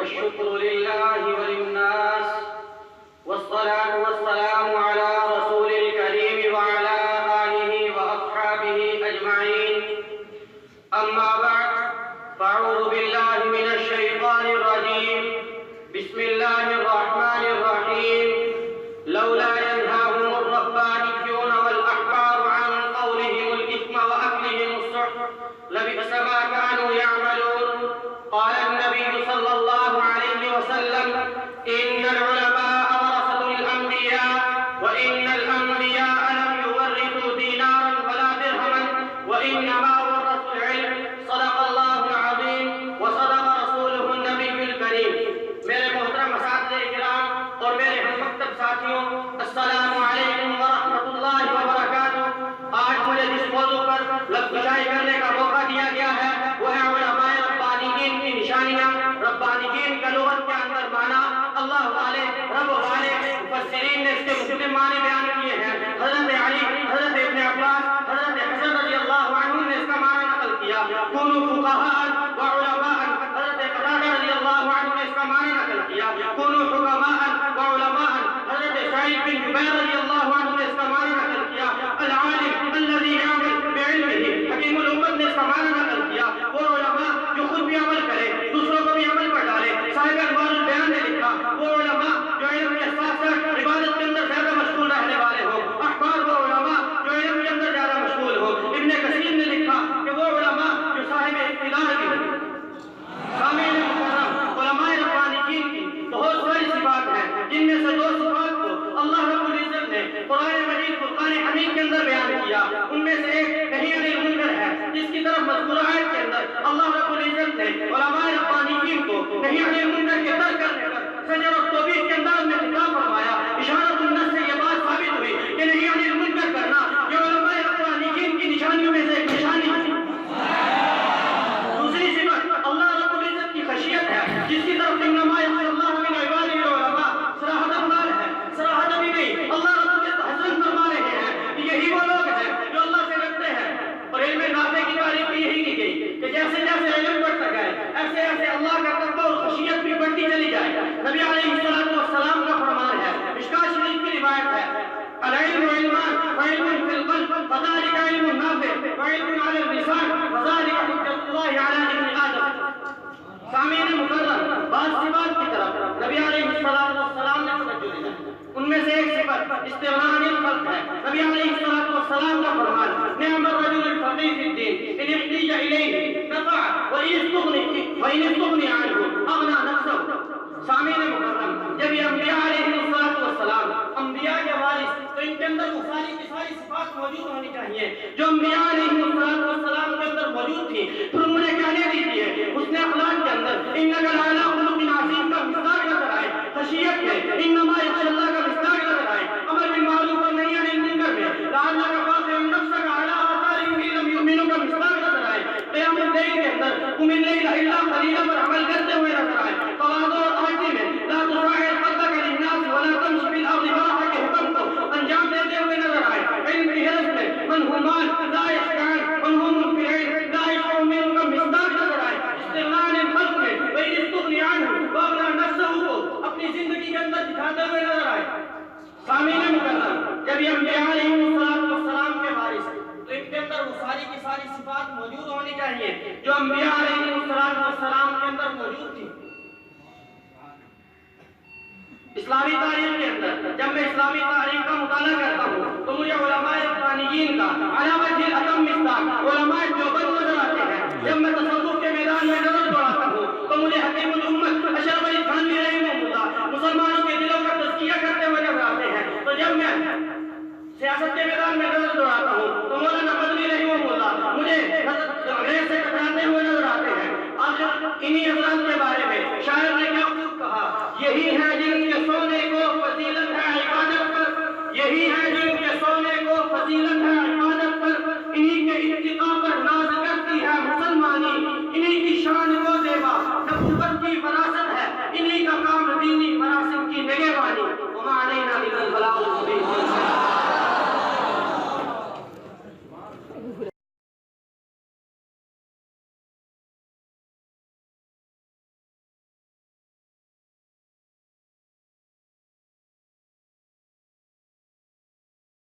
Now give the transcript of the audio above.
والشكر لله وللناس والصلاة والسلام على رسول الكريم وعلى آله وأصحابه أجمعين. أما بعد فأعوذ بالله من الشيطان الرجيم. بسم الله الرحمن الرحيم. لولا ينهاهم الربانيون والأحبار عن قولهم الإثم وأكلهم السحت لبئس ما كانوا يعملون. قال النبي صلى الله عليه وسلم: إن العلماء ورثة الأنبياء وإن الأنبياء لم يورثوا دينارا ولا درهما وإنما ورثوا العلم. صدق الله العظيم وصدق رسوله النبي الكريم. میرے محترم اساتذہ کرام اور میرے ہم مکتب ساتھیوں، السلام علیکم ورحمۃ اللہ وبرکاتہ. آج مجھے جس موضوع پر لفظ کرنے کا موقع دیا گیا ہے وہ ہے علماء ربانیین کی نشانیاں. ربانیین کا لغت کے اندر معنی اللہ والے، رب والے. مفسرین نے اس کے مختلف معنی بیان کیے ہیں. حضرت علی، حضرت ابن عباس، حضرت حسن رضی اللہ عنہ نے اس کا معنی نقل کیا: کونوا فقہاء وعلماء. حضرت قتادہ رضی اللہ عنہ نے اس کا معنی نقل کیا: کونوا حکماء وعلماء. حضرت سعید بن جبیر رضی اللہ عنہ نے اس کا معنی نقل کیا: العالم الذي يعمل بعلمه. حکیم الامت نے اس کا معنی نقل کیا: وہ علماء جو خود بھی عمل کرے، دوسروں کو بھی عمل پر ڈالے. صاحب انوار البیان نے لکھا: وہ علماء جو علم کے ساتھ ساتھ عبادت کے اندر زیادہ مشغول رہنے والے ہو. احبار وہ علماء جو علم کے اندر زیادہ مشغول ہو. ابن کثیر نے لکھا کہ وہ علماء جو صاحب اقتدار بھی ہو. سامعین محترم، علماء ربانیین کی بہت ساری صفات ہیں، جن میں سے دو صفات کو اللہ رب العزت نے قرآن مجید فرقان حمید کے اندر بیان کیا. ان میں سے ایک نہی عن المنکر ہے، جس کی طرف مذکورہ آیت کے اندر اللہ رب العزت نے علماء ربانیین کو نہی عن المنکر کے ترک کرنے پر زجر اور توبیخ کے انداز میں خطاب فرمایا. اشارۃ النص سے یہ بات ثابت ہوئی کہ نہی عن المنکر کرنا یہ علماء ربانیین کی نشانیوں میں سے ایک نشانی ہے. دوسری صفت اللہ رب العزت کی خشیت ہے، جس کی طرف انما یخشی اللہ من عبادہ العلماء. صراحت اقبال ہے، صراحت ابھی نہیں. اللہ رب العزت حسن فرما رہے ہیں کہ یہی وہ لوگ ہیں جو اللہ سے ڈرتے ہیں. اور علم نافع کی تعریف بھی یہی کی گئی کہ جیسے جیسے علم بڑھتا جائے ایسے ایسے اللہ کا تقویٰ اور خشیت بھی بڑھتی چلی جائے. نبی علیہ السلام کا فرمان ہے، مشکاۃ شریف کی روایت ہے: العلم علمان وعلم فی القلب فذلک علم نافع وعلم علی اللسان فذلک حجۃ اللہ علی ابن آدم. سامعین مکرم، بعض صفات کی طرف نبی علیہ السلام نے توجہ دی. ان میں سے ایک صفت استغناء عن الخلق ہے. نبی علیہ السلام کا فرمان: نعم الرجل الفقیہ فی الدین ان احتیج الیہ نفع وان استغنی عنہ اغنى نفسه. سامعین مکرم، جب یہ انبیاء علیہ السلام انبیاء کے وارث، تو ان کے اندر وہ ساری کی ساری صفات موجود ہونی چاہیے جو انبیاء علیہ السلام کے اندر موجود تھی. پھر انہوں نے کہنے دیجیے حسن اخلاق کے اندر انک لعلی خلق عظیم کا مصداق نظر آئے. خشیت میں انما یخشی اللہ کا مصداق نظر آئے. امر بالمعروف اور نہی عن المنکر میں لعلک باخع نفسک علی آثارہم ان لم یؤمنوا کا مصداق نظر آئے. قیام اللیل کے اندر قم اللیل الا قلیلا پر عمل کرتے ہوئے نظر آئے. تواضع اور عاجزی میں لا تصاعد خدک للناس ولا تمشی فی الارض مرحا کے حکم کو انجام دیتے ہوئے نظر آئے. علم کی حرص میں منہومان لا یشکعن منہوم فی العلم لا یشعرون کا مصداق نظر آئے. استغناء عن الخلق میں وان استغنی عنہ واغنى نفسہ کو اپنی زندگی کے اندر دکھاتے ہوئے نظر آئے. سامعین مکرم، جب یہ انبیاء علیہ السلام کے وارث ہیں تو ان کے اندر وہ ساری کی ساری صفات موجود ہونی چاہیے جو انبیاء علیہ السلام کے اندر موجود تھی. اسلامی تاریخ کے اندر جب میں اسلامی تاریخ کا مطالعہ کرتا ہوں تو مجھے علماء ربانیین کا علی وجہ الاتم مصداق علماء دیوبند نظر آتے ہیں. جب میں تصوف کے میدان میں نظر دوڑاتا ہوں تو مجھے حکیم الامت اشرف علی تھانوی رحمہ اللہ مسلمانوں کے دلوں کا تزکیہ کرتے ہوئے نظر آتے ہیں. تو جب میں سیاست کے میدان میں نظر دوڑاتا ہوں تو مولانا مدنی رحمہ اللہ مجھے انگریز سے ٹکراتے ہوئے نظر آتے ہیں. آخر انہی حضرات کے بارے میں شاعر نے کیا خوب کہا: یہی ہے جن کے سونے کو فضیلت ہے عبادت پر، یہی ہے جن کے سونے کو فضیلت ہے